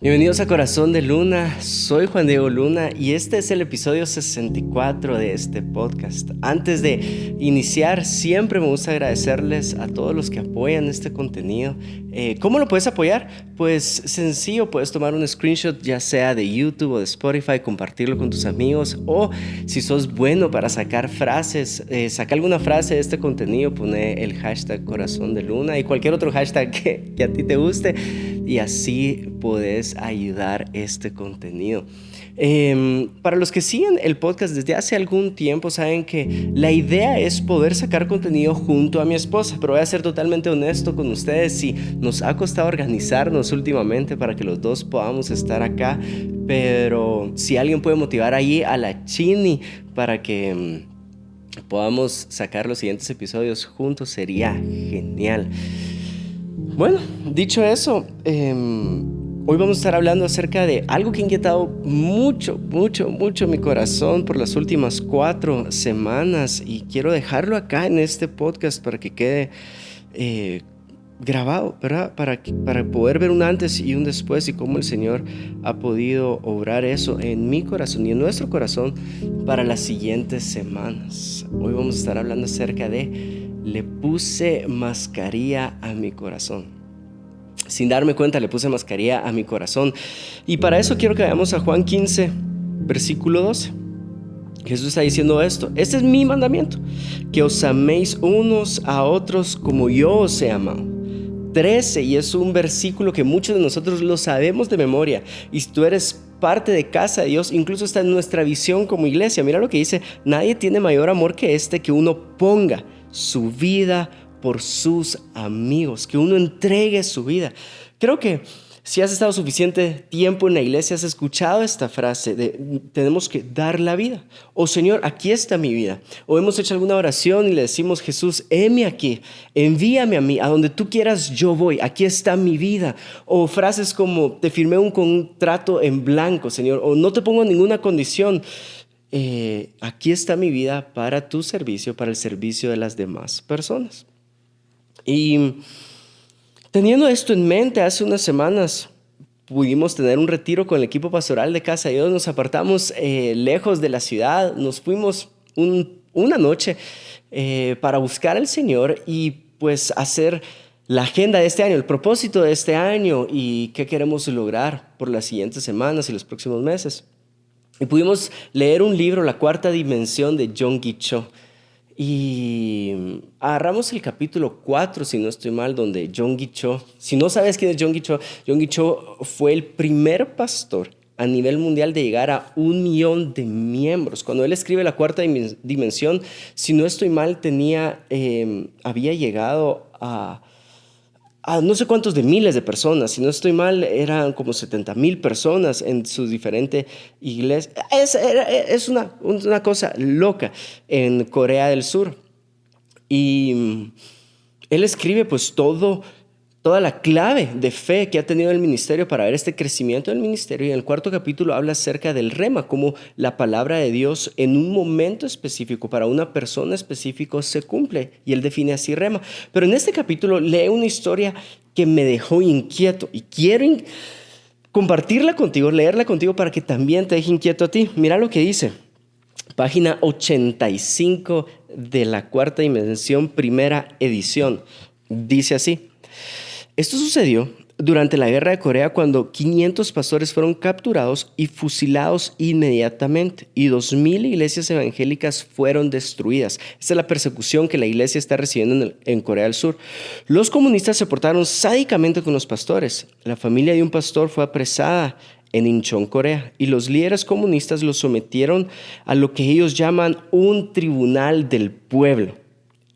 Bienvenidos a Corazón de Luna, soy Juan Diego Luna y este es el episodio 64 de este podcast. Antes de iniciar, siempre me gusta agradecerles a todos los que apoyan este contenido. ¿Cómo lo puedes apoyar? Pues sencillo, puedes tomar un screenshot ya sea de YouTube o de Spotify, compartirlo con tus amigos, o si sos bueno para sacar frases, saca alguna frase de este contenido, pone el hashtag Corazón de Luna y cualquier otro hashtag que a ti te guste, y así podés ayudar este contenido. Para los que siguen el podcast desde hace algún tiempo, saben que la idea es poder sacar contenido junto a mi esposa, pero voy a ser totalmente honesto con ustedes, y nos ha costado organizarnos últimamente para que los dos podamos estar acá, pero si alguien puede motivar ahí a la Chini para que podamos sacar los siguientes episodios juntos, sería genial. Bueno, dicho eso, hoy vamos a estar hablando acerca de algo que ha inquietado mucho mi corazón por las últimas 4 semanas, y quiero dejarlo acá en este podcast para que quede grabado, ¿verdad? Para poder ver un antes y un después, y cómo el Señor ha podido obrar eso en mi corazón y en nuestro corazón para las siguientes semanas. Hoy vamos a estar hablando acerca de le puse mascarilla a mi corazón. Sin darme cuenta, le puse mascarilla a mi corazón. Y para eso quiero que vayamos a Juan 15, versículo 12. Jesús está diciendo esto: este es mi mandamiento, que os améis unos a otros como yo os he amado. 13, y es un versículo que muchos de nosotros lo sabemos de memoria. Y si tú eres parte de casa de Dios, incluso está en nuestra visión como iglesia. Mira lo que dice: nadie tiene mayor amor que este, que uno ponga su vida por sus amigos, que uno entregue su vida. Creo que si has estado suficiente tiempo en la iglesia, has escuchado esta frase de tenemos que dar la vida. O Señor, aquí está mi vida. O hemos hecho alguna oración y le decimos: Jesús, heme aquí, envíame a mí, a donde tú quieras yo voy, aquí está mi vida. O frases como: te firmé un contrato en blanco, Señor, o no te pongo ninguna condición. Aquí está mi vida para tu servicio, para el servicio de las demás personas. Y teniendo esto en mente, hace unas semanas pudimos tener un retiro con el equipo pastoral de Casa de Dios. Nos apartamos lejos de la ciudad, nos fuimos una noche para buscar al Señor y pues hacer la agenda de este año, el propósito de este año y qué queremos lograr por las siguientes semanas y los próximos meses. Y pudimos leer un libro, La Cuarta Dimensión, de Yonggi Cho. Y agarramos el capítulo 4, si no estoy mal, donde Yonggi Cho, si no sabes quién es Yonggi Cho fue el primer pastor a nivel mundial de llegar a 1 millón de miembros. Cuando él escribe La Cuarta Dimensión, si no estoy mal, había llegado a no sé cuántos de miles de personas. Si no estoy mal, eran como 70,000 personas en sus diferentes iglesias. Es una cosa loca en Corea del Sur. Y él escribe pues toda la clave de fe que ha tenido el ministerio para ver este crecimiento del ministerio. Y en el 4º capítulo habla acerca del rema, cómo la palabra de Dios en un momento específico para una persona específica se cumple, y él define así rema. Pero en este capítulo lee una historia que me dejó inquieto y quiero compartirla contigo, leerla contigo para que también te deje inquieto a ti. Mira lo que dice, página 85 de La Cuarta Dimensión, primera edición. Dice así: esto sucedió durante la Guerra de Corea, cuando 500 pastores fueron capturados y fusilados inmediatamente, y 2,000 iglesias evangélicas fueron destruidas. Esta es la persecución que la iglesia está recibiendo en Corea del Sur. Los comunistas se portaron sádicamente con los pastores. La familia de un pastor fue apresada en Incheon, Corea, y los líderes comunistas los sometieron a lo que ellos llaman un tribunal del pueblo.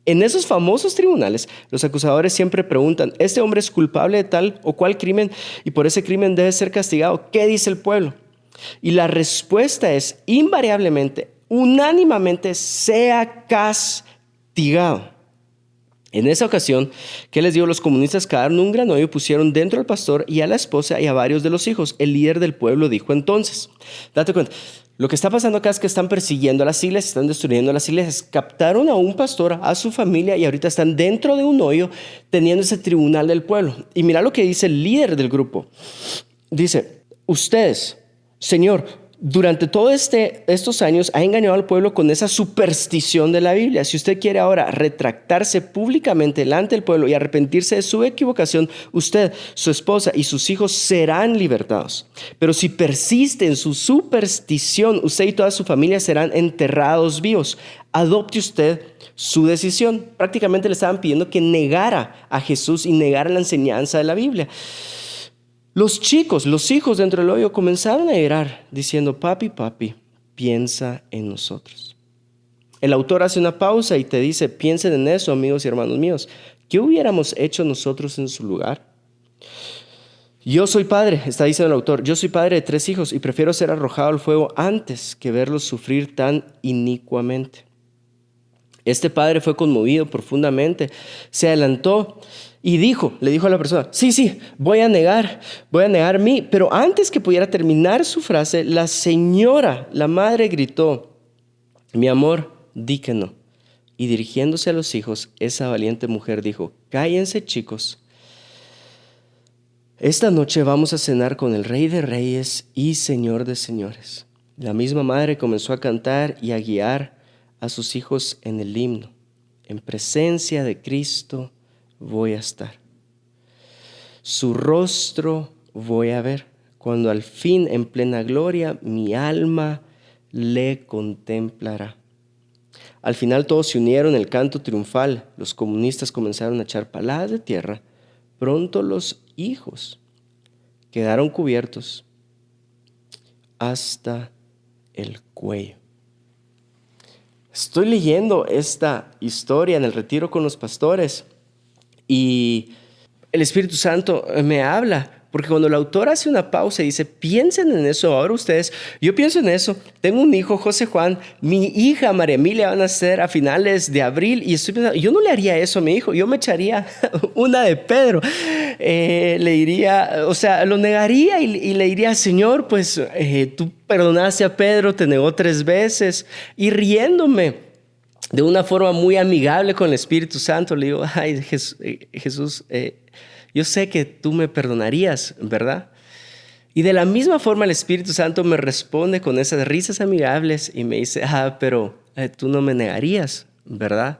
En esos famosos tribunales, los acusadores siempre preguntan: ¿este hombre es culpable de tal o cual crimen y por ese crimen debe ser castigado? ¿Qué dice el pueblo? Y la respuesta es invariablemente, unánimemente: sea castigado. En esa ocasión, ¿qué les digo? Los comunistas cavaron un gran hoyo, pusieron dentro al pastor y a la esposa y a varios de los hijos. El líder del pueblo dijo entonces: date cuenta, lo que está pasando acá es que están persiguiendo a las iglesias, están destruyendo las iglesias. Captaron a un pastor, a su familia, y ahorita están dentro de un hoyo teniendo ese tribunal del pueblo. Y mira lo que dice el líder del grupo. Dice: ustedes, Señor, durante todos estos años ha engañado al pueblo con esa superstición de la Biblia. Si usted quiere ahora retractarse públicamente delante del pueblo y arrepentirse de su equivocación, usted, su esposa y sus hijos serán libertados. Pero si persiste en su superstición, usted y toda su familia serán enterrados vivos. Adopte usted su decisión. Prácticamente le estaban pidiendo que negara a Jesús y negara la enseñanza de la Biblia. Los hijos dentro del hoyo comenzaron a llorar diciendo, papi, piensa en nosotros. El autor hace una pausa y te dice, piensen en eso, amigos y hermanos míos. ¿Qué hubiéramos hecho nosotros en su lugar? Yo soy padre, está diciendo el autor, yo soy padre de 3 hijos y prefiero ser arrojado al fuego antes que verlos sufrir tan inicuamente. Este padre fue conmovido profundamente, se adelantó y le dijo a la persona, sí, voy a negar mí. Pero antes que pudiera terminar su frase, la madre gritó, mi amor, di que no. Y dirigiéndose a los hijos, esa valiente mujer dijo, cállense chicos, esta noche vamos a cenar con el Rey de Reyes y Señor de Señores. La misma madre comenzó a cantar y a guiar a sus hijos en el himno. En presencia de Cristo voy a estar. Su rostro voy a ver. Cuando al fin en plena gloria mi alma le contemplará. Al final todos se unieron en el canto triunfal. Los comunistas comenzaron a echar paladas de tierra. Pronto los hijos quedaron cubiertos hasta el cuello. Estoy leyendo esta historia en el retiro con los pastores y el Espíritu Santo me habla, porque cuando el autor hace una pausa y dice, piensen en eso ahora ustedes, yo pienso en eso, tengo un hijo, José Juan, mi hija María Emilia van a nacer a finales de abril y estoy pensando, yo no le haría eso a mi hijo, yo me echaría una de Pedro, le diría, lo negaría y le diría, Señor, pues tú perdonaste a Pedro, te negó 3 veces y riéndome de una forma muy amigable con el Espíritu Santo, le digo, ay Jesús, yo sé que tú me perdonarías, ¿verdad? Y de la misma forma el Espíritu Santo me responde con esas risas amigables y me dice, pero tú no me negarías, ¿verdad?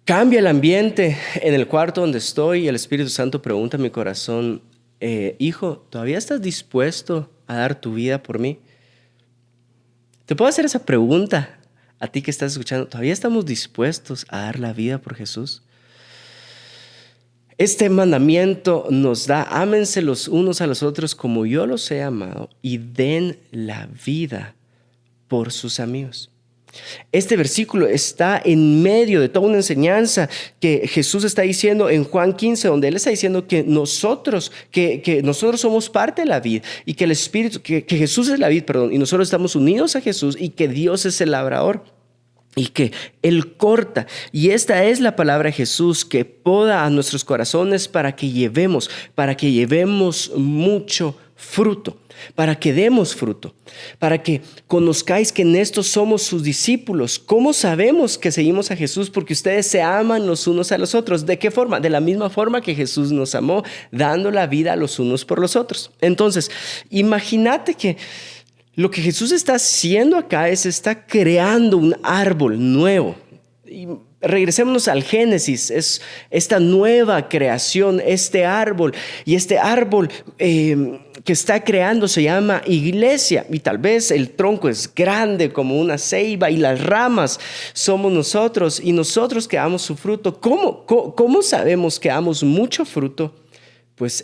Cambia el ambiente en el cuarto donde estoy y el Espíritu Santo pregunta a mi corazón, hijo, ¿todavía estás dispuesto a dar tu vida por mí? Te puedo hacer esa pregunta a ti que estás escuchando. ¿Todavía estamos dispuestos a dar la vida por Jesús? Este mandamiento nos da, ámense los unos a los otros como yo los he amado y den la vida por sus amigos. Este versículo está en medio de toda una enseñanza que Jesús está diciendo en Juan 15, donde Él está diciendo que nosotros somos parte de la vid y que el Espíritu, que Jesús es la vid, y nosotros estamos unidos a Jesús y que Dios es el labrador. Y que Él corta. Y esta es la palabra de Jesús que poda a nuestros corazones para que llevemos mucho fruto, para que demos fruto, para que conozcáis que en esto somos sus discípulos. ¿Cómo sabemos que seguimos a Jesús? Porque ustedes se aman los unos a los otros. ¿De qué forma? De la misma forma que Jesús nos amó, dando la vida los unos por los otros. Entonces, imagínate que lo que Jesús está haciendo acá está creando un árbol nuevo. Y regresémonos al Génesis, es esta nueva creación, este árbol. Y este árbol que está creando se llama iglesia. Y tal vez el tronco es grande como una ceiba y las ramas somos nosotros. Y nosotros que damos su fruto. ¿Cómo sabemos que damos mucho fruto? Pues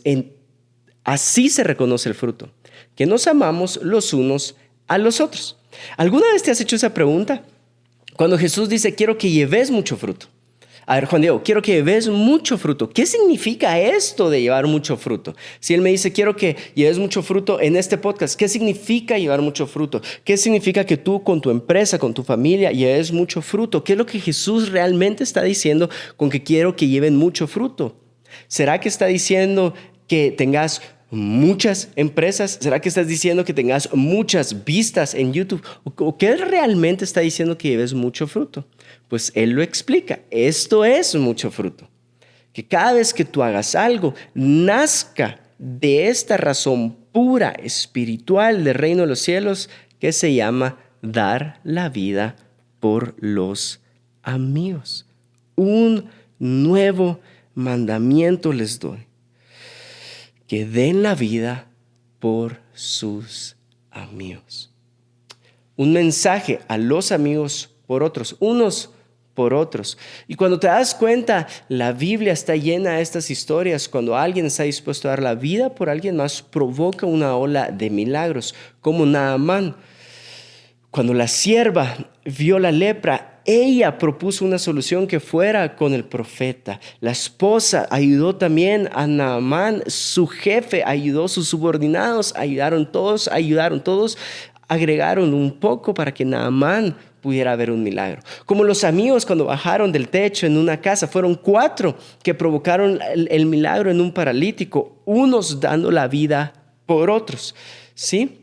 así se reconoce el fruto. Que nos amamos los unos a los otros. ¿Alguna vez te has hecho esa pregunta? Cuando Jesús dice, quiero que lleves mucho fruto. A ver, Juan Diego, quiero que lleves mucho fruto. ¿Qué significa esto de llevar mucho fruto? Si Él me dice, quiero que lleves mucho fruto en este podcast, ¿qué significa llevar mucho fruto? ¿Qué significa que tú con tu empresa, con tu familia, lleves mucho fruto? ¿Qué es lo que Jesús realmente está diciendo con que quiero que lleven mucho fruto? ¿Será que está diciendo que tengas muchas empresas? ¿Será que estás diciendo que tengas muchas vistas en YouTube? ¿O qué realmente está diciendo que lleves mucho fruto? Pues Él lo explica. Esto es mucho fruto. Que cada vez que tú hagas algo, nazca de esta razón pura, espiritual del reino de los cielos, que se llama dar la vida por los amigos. Un nuevo mandamiento les doy: que den la vida por sus amigos. Un mensaje a los amigos por otros, unos por otros. Y cuando te das cuenta, la Biblia está llena de estas historias. Cuando alguien está dispuesto a dar la vida por alguien más, provoca una ola de milagros, como Naamán. Cuando la sierva vio la lepra, ella propuso una solución: que fuera con el profeta. La esposa ayudó también a Naamán, su jefe ayudó, sus subordinados ayudaron todos, agregaron un poco para que Naamán pudiera haber un milagro. Como los amigos cuando bajaron del techo en una casa, fueron 4 que provocaron el milagro en un paralítico, unos dando la vida por otros, ¿sí?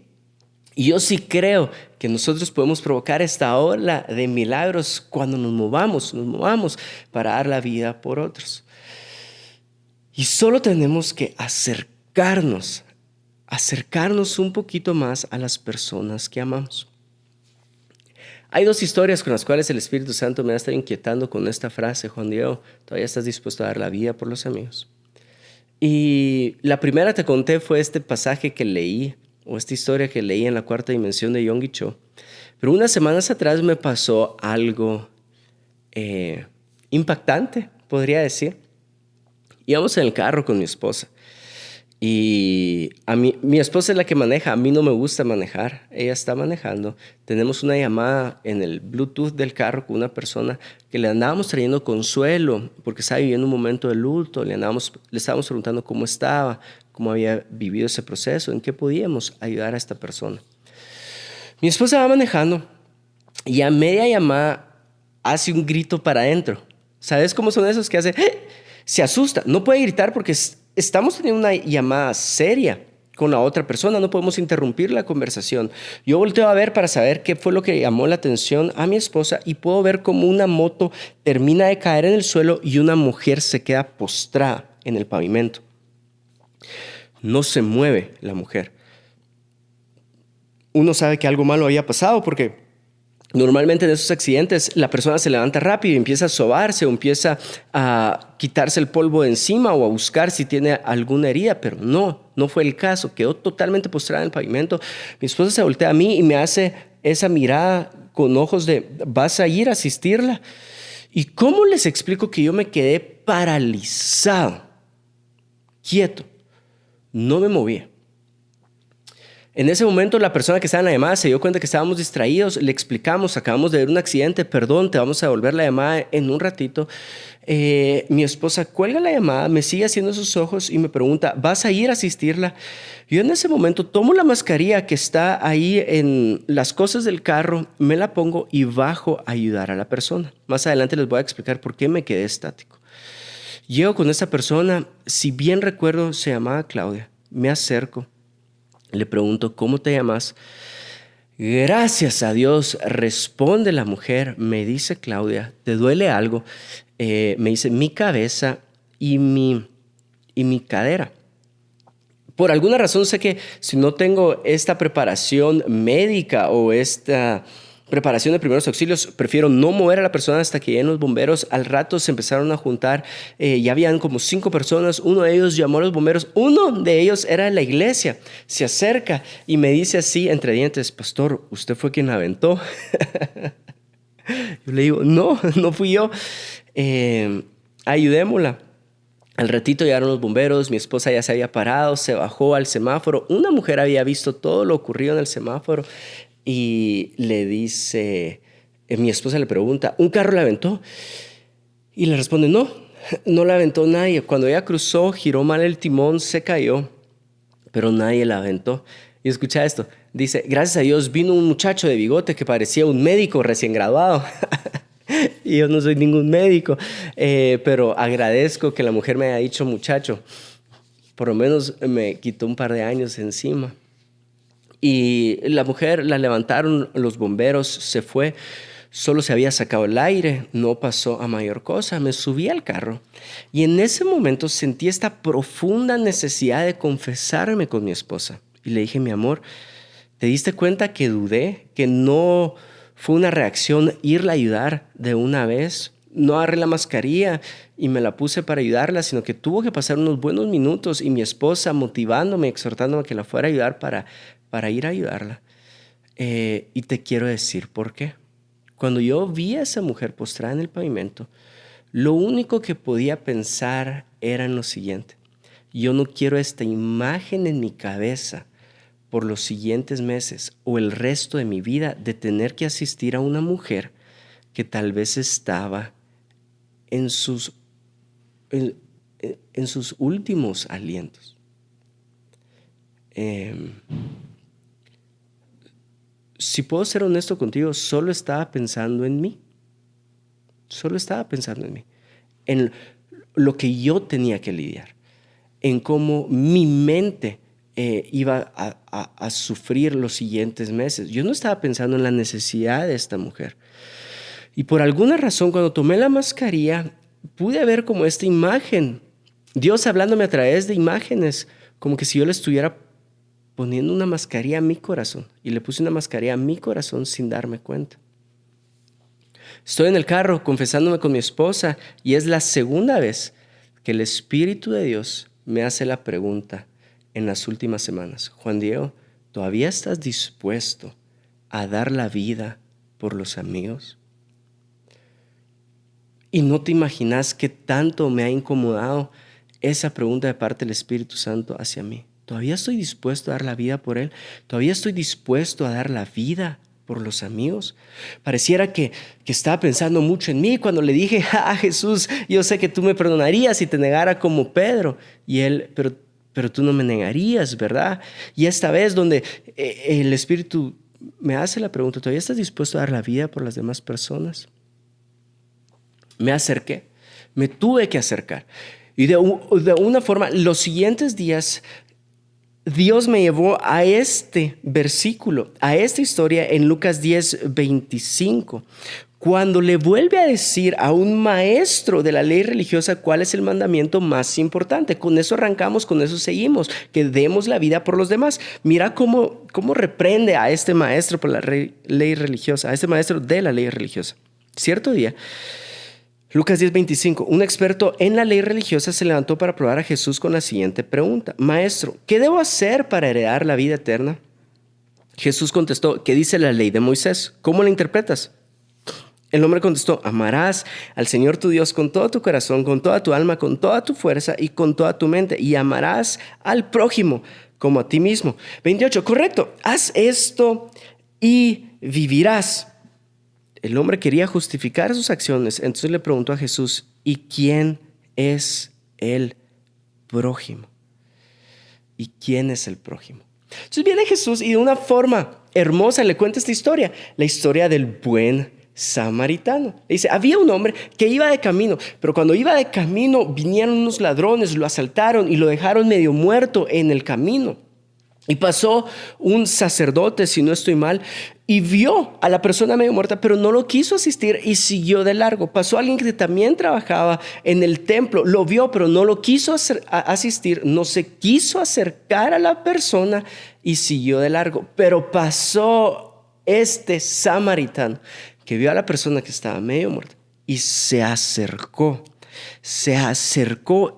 Y yo sí creo que nosotros podemos provocar esta ola de milagros cuando nos movamos para dar la vida por otros. Y solo tenemos que acercarnos un poquito más a las personas que amamos. Hay 2 historias con las cuales el Espíritu Santo me ha estado inquietando con esta frase: Juan Diego, ¿todavía estás dispuesto a dar la vida por los amigos? Y la primera te conté fue este pasaje que leí, o esta historia que leí en La Cuarta Dimensión de Yonggi Cho. Pero unas semanas atrás me pasó algo impactante, podría decir. Íbamos en el carro con mi esposa. Y mi esposa es la que maneja. A mí no me gusta manejar. Ella está manejando. Tenemos una llamada en el Bluetooth del carro con una persona que le andábamos trayendo consuelo porque estaba viviendo un momento de luto. Le estábamos preguntando cómo estaba, cómo había vivido ese proceso, en qué podíamos ayudar a esta persona. Mi esposa va manejando y a media llamada hace un grito para adentro. ¿Sabes cómo son esos que hacen? Se asusta. No puede gritar porque estamos teniendo una llamada seria con la otra persona. No podemos interrumpir la conversación. Yo volteo a ver para saber qué fue lo que llamó la atención a mi esposa y puedo ver cómo una moto termina de caer en el suelo y una mujer se queda postrada en el pavimento. No se mueve la mujer. Uno sabe que algo malo había pasado porque normalmente en esos accidentes la persona se levanta rápido y empieza a sobarse o empieza a quitarse el polvo de encima o a buscar si tiene alguna herida, pero no fue el caso. Quedó totalmente postrada en el pavimento. Mi esposa se voltea a mí y me hace esa mirada con ojos de: ¿vas a ir a asistirla? ¿Y cómo les explico que yo me quedé paralizado, quieto? No me movía. En ese momento la persona que estaba en la llamada se dio cuenta que estábamos distraídos. Le explicamos: acabamos de ver un accidente, perdón, te vamos a devolver la llamada en un ratito. Mi esposa cuelga la llamada, me sigue haciendo sus ojos y me pregunta: ¿vas a ir a asistirla? Yo en ese momento tomo la mascarilla que está ahí en las cosas del carro, me la pongo y bajo a ayudar a la persona. Más adelante les voy a explicar por qué me quedé estático. Llego con esa persona, si bien recuerdo se llamaba Claudia. Me acerco, le pregunto: ¿cómo te llamas? Gracias a Dios, responde la mujer. Me dice: Claudia, ¿te duele algo? Me dice: mi cabeza y mi cadera. Por alguna razón sé que si no tengo esta preparación médica o esta preparación de primeros auxilios, prefiero no mover a la persona hasta que lleguen los bomberos. Al rato se empezaron a juntar, ya habían como 5 personas. Uno de ellos llamó a los bomberos. Uno de ellos era de la iglesia. Se acerca y me dice así entre dientes: pastor, ¿usted fue quien la aventó? Yo le digo: no fui yo. Ayudémosla. Al ratito llegaron los bomberos, mi esposa ya se había parado, se bajó al semáforo. Una mujer había visto todo lo ocurrido en el semáforo y le dice, mi esposa le pregunta: ¿un carro la aventó? Y le responde: no la aventó nadie. Cuando ella cruzó, giró mal el timón, se cayó, pero nadie la aventó. Y escucha esto, dice: gracias a Dios vino un muchacho de bigote que parecía un médico recién graduado. Y yo no soy ningún médico, pero agradezco que la mujer me haya dicho muchacho. Por lo menos me quitó un par de años encima. Y la mujer la levantaron, los bomberos, se fue. Solo se había sacado el aire, no pasó a mayor cosa. Me subí al carro y en ese momento sentí esta profunda necesidad de confesarme con mi esposa. Y le dije, mi amor, ¿te diste cuenta que dudé? Que no fue una reacción irla a ayudar de una vez. No agarré la mascarilla y me la puse para ayudarla, sino que tuvo que pasar unos buenos minutos y mi esposa motivándome, exhortándome a que la fuera a ayudar para ir a ayudarla. Y te quiero decir por qué. Cuando yo vi a esa mujer postrada en el pavimento, lo único que podía pensar era en lo siguiente. Yo no quiero esta imagen en mi cabeza por los siguientes meses o el resto de mi vida de tener que asistir a una mujer que tal vez estaba en sus últimos alientos. Si puedo ser honesto contigo, solo estaba pensando en mí. Solo estaba pensando en mí. En lo que yo tenía que lidiar. En cómo mi mente iba a sufrir los siguientes meses. Yo no estaba pensando en la necesidad de esta mujer. Y por alguna razón, cuando tomé la mascarilla, pude ver como esta imagen. Dios hablándome a través de imágenes, como que si yo le estuviera poniendo una mascarilla a mi corazón. Y le puse una mascarilla a mi corazón sin darme cuenta. Estoy en el carro confesándome con mi esposa y es la segunda vez que el Espíritu de Dios me hace la pregunta en las últimas semanas. Juan Diego, ¿todavía estás dispuesto a dar la vida por los amigos? Y no te imaginas qué tanto me ha incomodado esa pregunta de parte del Espíritu Santo hacia mí. ¿Todavía estoy dispuesto a dar la vida por Él? ¿Todavía estoy dispuesto a dar la vida por los amigos? Pareciera que estaba pensando mucho en mí cuando le dije, Jesús, yo sé que tú me perdonarías si te negara como Pedro. Y Él, pero tú no me negarías, ¿verdad? Y esta vez donde el Espíritu me hace la pregunta, ¿todavía estás dispuesto a dar la vida por las demás personas? Me acerqué, me tuve que acercar. Y de una forma, los siguientes días, Dios me llevó a este versículo, a esta historia en Lucas 10:25, cuando le vuelve a decir a un maestro de la ley religiosa cuál es el mandamiento más importante. Con eso arrancamos, con eso seguimos, que demos la vida por los demás. Mira cómo reprende a este maestro por la ley religiosa, a este maestro de la ley religiosa. Cierto día, Lucas 10:25, un experto en la ley religiosa se levantó para probar a Jesús con la siguiente pregunta. Maestro, ¿qué debo hacer para heredar la vida eterna? Jesús contestó, ¿qué dice la ley de Moisés? ¿Cómo la interpretas? El hombre contestó, amarás al Señor tu Dios con todo tu corazón, con toda tu alma, con toda tu fuerza y con toda tu mente, y amarás al prójimo como a ti mismo. 28, correcto, haz esto y vivirás. El hombre quería justificar sus acciones, entonces le preguntó a Jesús, ¿y quién es el prójimo? ¿Y quién es el prójimo? Entonces viene Jesús y de una forma hermosa le cuenta esta historia, la historia del buen samaritano. Le dice, había un hombre que iba de camino, pero cuando iba de camino vinieron unos ladrones, lo asaltaron y lo dejaron medio muerto en el camino. Y pasó un sacerdote, si no estoy mal, y vio a la persona medio muerta, pero no lo quiso asistir y siguió de largo. Pasó alguien que también trabajaba en el templo, lo vio, pero no lo quiso asistir, no se quiso acercar a la persona y siguió de largo. Pero pasó este samaritano que vio a la persona que estaba medio muerta y se acercó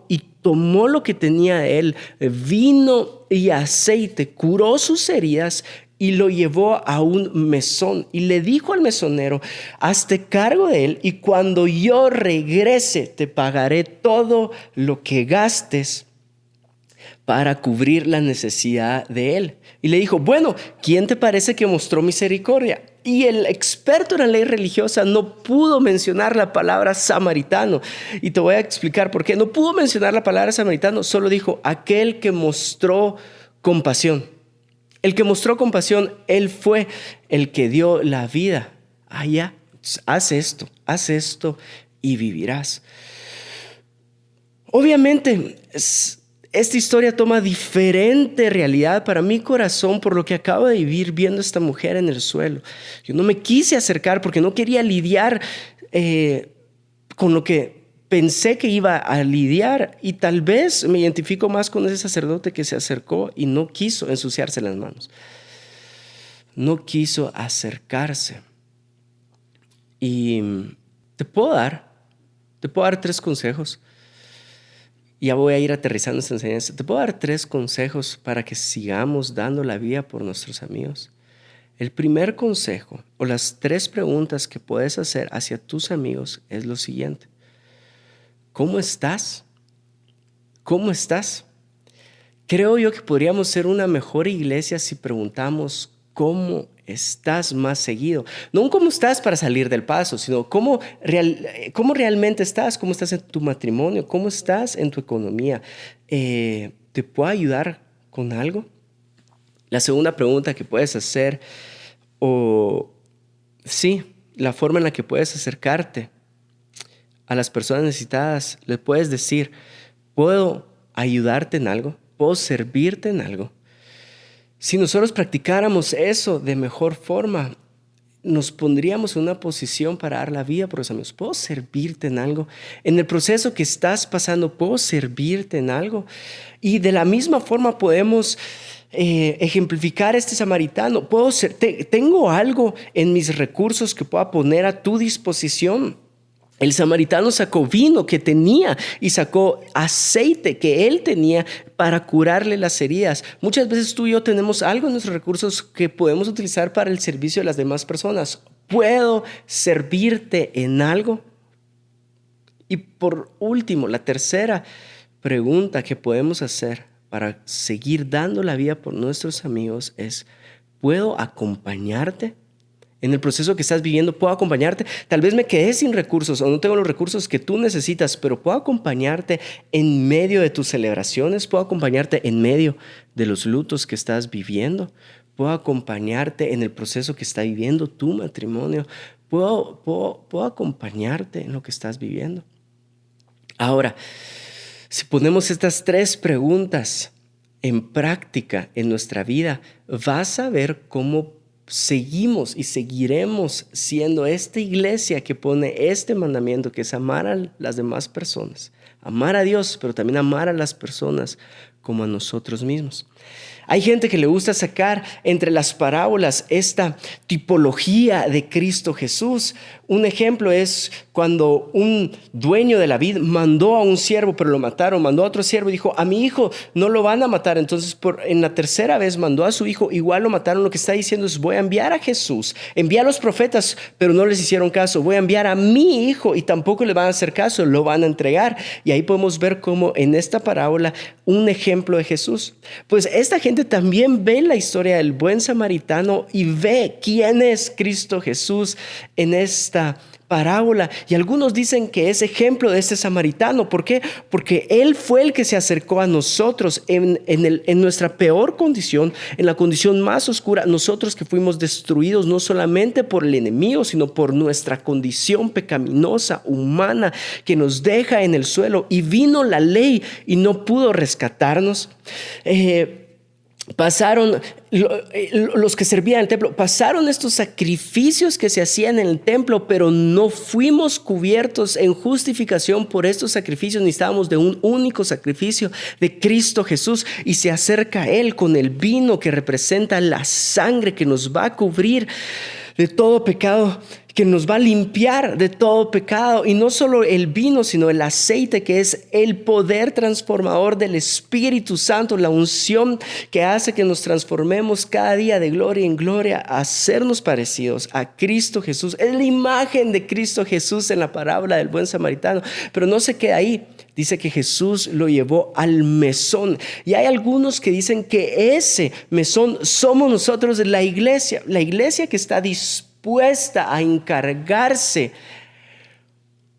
y tomó lo que tenía de él, vino y aceite, curó sus heridas y lo llevó a un mesón y le dijo al mesonero, hazte cargo de él y cuando yo regrese te pagaré todo lo que gastes para cubrir la necesidad de él. Y le dijo, bueno, ¿quién te parece que mostró misericordia? Y el experto en la ley religiosa no pudo mencionar la palabra samaritano. Y te voy a explicar por qué. No pudo mencionar la palabra samaritano, solo dijo aquel que mostró compasión. El que mostró compasión, él fue el que dio la vida. Ya, haz esto y vivirás. Obviamente, esta historia toma diferente realidad para mi corazón por lo que acabo de vivir viendo a esta mujer en el suelo. Yo no me quise acercar porque no quería lidiar con lo que pensé que iba a lidiar, y tal vez me identifico más con ese sacerdote que se acercó y no quiso ensuciarse las manos. No quiso acercarse. Y te puedo dar 3 consejos. Ya voy a ir aterrizando esta enseñanza. Te puedo dar 3 consejos para que sigamos dando la vida por nuestros amigos. El primer consejo, o las 3 preguntas que puedes hacer hacia tus amigos, es lo siguiente. ¿Cómo estás? ¿Cómo estás? Creo yo que podríamos ser una mejor iglesia si preguntamos cómo estás más seguido. No un cómo estás para salir del paso, sino cómo realmente estás, cómo estás en tu matrimonio, cómo estás en tu economía. ¿Te puedo ayudar con algo? La segunda pregunta que puedes hacer, la forma en la que puedes acercarte a las personas necesitadas, les puedes decir, ¿puedo ayudarte en algo? ¿Puedo servirte en algo? Si nosotros practicáramos eso de mejor forma, nos pondríamos en una posición para dar la vida por los amigos. ¿Puedo servirte en algo? En el proceso que estás pasando, ¿puedo servirte en algo? Y de la misma forma podemos ejemplificar este samaritano. Tengo algo en mis recursos que pueda poner a tu disposición. El samaritano sacó vino que tenía y sacó aceite que él tenía para curarle las heridas. Muchas veces tú y yo tenemos algo en nuestros recursos que podemos utilizar para el servicio de las demás personas. ¿Puedo servirte en algo? Y por último, la tercera pregunta que podemos hacer para seguir dando la vida por nuestros amigos es, ¿puedo acompañarte? En el proceso que estás viviendo, ¿puedo acompañarte? Tal vez me quedé sin recursos o no tengo los recursos que tú necesitas, pero ¿puedo acompañarte en medio de tus celebraciones? ¿Puedo acompañarte en medio de los lutos que estás viviendo? ¿Puedo acompañarte en el proceso que está viviendo tu matrimonio? ¿Puedo acompañarte en lo que estás viviendo? Ahora, si ponemos estas 3 preguntas en práctica en nuestra vida, vas a ver cómo seguimos y seguiremos siendo esta iglesia que pone este mandamiento, que es amar a las demás personas, amar a Dios, pero también amar a las personas como a nosotros mismos. Hay gente que le gusta sacar entre las parábolas esta tipología de Cristo Jesús. Un ejemplo es cuando un dueño de la vid mandó a un siervo, pero lo mataron. Mandó a otro siervo y dijo, a mi hijo no lo van a matar. Entonces en la tercera vez mandó a su hijo, igual lo mataron. Lo que está diciendo es, voy a enviar a Jesús. Envié a los profetas, pero no les hicieron caso. Voy a enviar a mi hijo y tampoco le van a hacer caso, lo van a entregar. Y ahí podemos ver cómo en esta parábola un ejemplo de Jesús. Pues esta gente también ve la historia del buen samaritano y ve quién es Cristo Jesús en esta parábola. Y algunos dicen que es ejemplo de este samaritano. ¿Por qué? Porque él fue el que se acercó a nosotros en nuestra peor condición, en la condición más oscura. Nosotros que fuimos destruidos no solamente por el enemigo, sino por nuestra condición pecaminosa, humana, que nos deja en el suelo. Y vino la ley y no pudo rescatarnos. Pasaron los que servían en el templo, pasaron estos sacrificios que se hacían en el templo, pero no fuimos cubiertos en justificación por estos sacrificios. Necesitábamos de un único sacrificio de Cristo Jesús, y se acerca a Él con el vino que representa la sangre que nos va a cubrir de todo pecado, que nos va a limpiar de todo pecado. Y no solo el vino, sino el aceite, que es el poder transformador del Espíritu Santo, la unción que hace que nos transformemos cada día de gloria en gloria a hacernos parecidos a Cristo Jesús. Es la imagen de Cristo Jesús en la parábola del buen samaritano, pero no se queda ahí. Dice que Jesús lo llevó al mesón, y hay algunos que dicen que ese mesón somos nosotros, la iglesia que está dispuesta a encargarse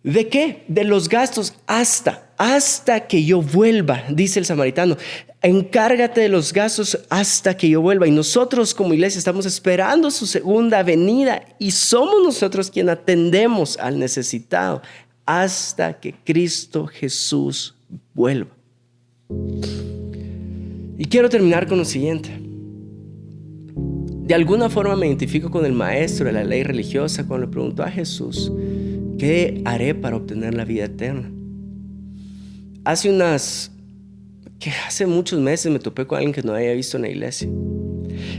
¿de qué? De los gastos hasta que yo vuelva, dice el samaritano. Encárgate de los gastos hasta que yo vuelva. Y nosotros como iglesia estamos esperando su segunda venida, y somos nosotros quienes atendemos al necesitado hasta que Cristo Jesús vuelva. Y quiero terminar con lo siguiente. De alguna forma me identifico con el maestro de la ley religiosa cuando le preguntó a Jesús: ¿qué haré para obtener la vida eterna? Hace muchos meses me topé con alguien que no había visto en la iglesia.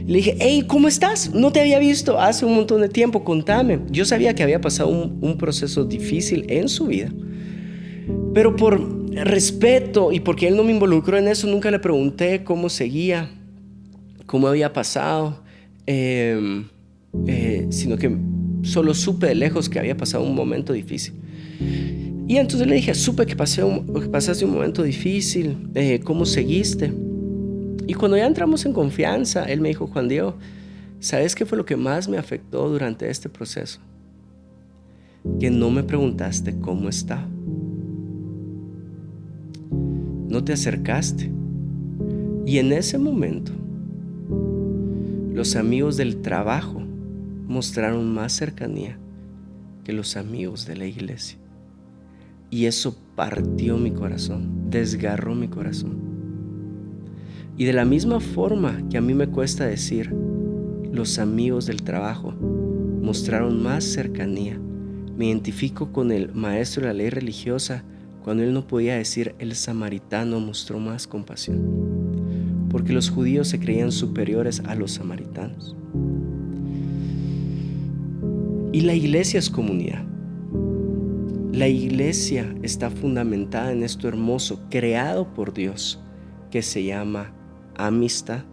Y le dije: hey, ¿cómo estás? No te había visto hace un montón de tiempo, contame. Yo sabía que había pasado un proceso difícil en su vida, pero por respeto y porque él no me involucró en eso, nunca le pregunté cómo seguía, cómo había pasado, sino que solo supe de lejos que había pasado un momento difícil. Y entonces le dije: supe que pasaste un momento difícil, ¿cómo seguiste? Y cuando ya entramos en confianza, él me dijo: Juan Diego, ¿sabes qué fue lo que más me afectó durante este proceso? Que no me preguntaste cómo estaba. No te acercaste. Y en ese momento, los amigos del trabajo mostraron más cercanía que los amigos de la iglesia. Y eso partió mi corazón, desgarró mi corazón. Y de la misma forma que a mí me cuesta decir, los amigos del trabajo mostraron más cercanía, me identifico con el maestro de la ley religiosa cuando él no podía decir, el samaritano mostró más compasión, porque los judíos se creían superiores a los samaritanos. Y la iglesia es comunidad. La iglesia está fundamentada en esto hermoso, creado por Dios, que se llama amistad.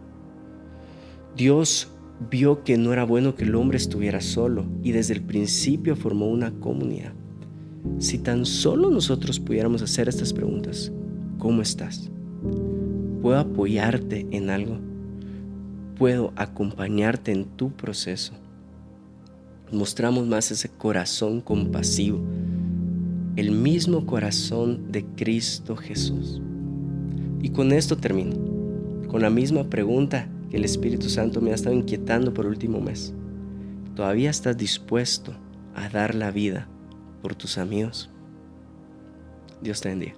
Dios vio que no era bueno que el hombre estuviera solo y desde el principio formó una comunidad. Si tan solo nosotros pudiéramos hacer estas preguntas: ¿cómo estás? ¿Puedo apoyarte en algo? ¿Puedo acompañarte en tu proceso? Mostramos más ese corazón compasivo, el mismo corazón de Cristo Jesús. Y con esto termino, con la misma pregunta que el Espíritu Santo me ha estado inquietando por el último mes. ¿Todavía estás dispuesto a dar la vida por tus amigos? Dios te bendiga.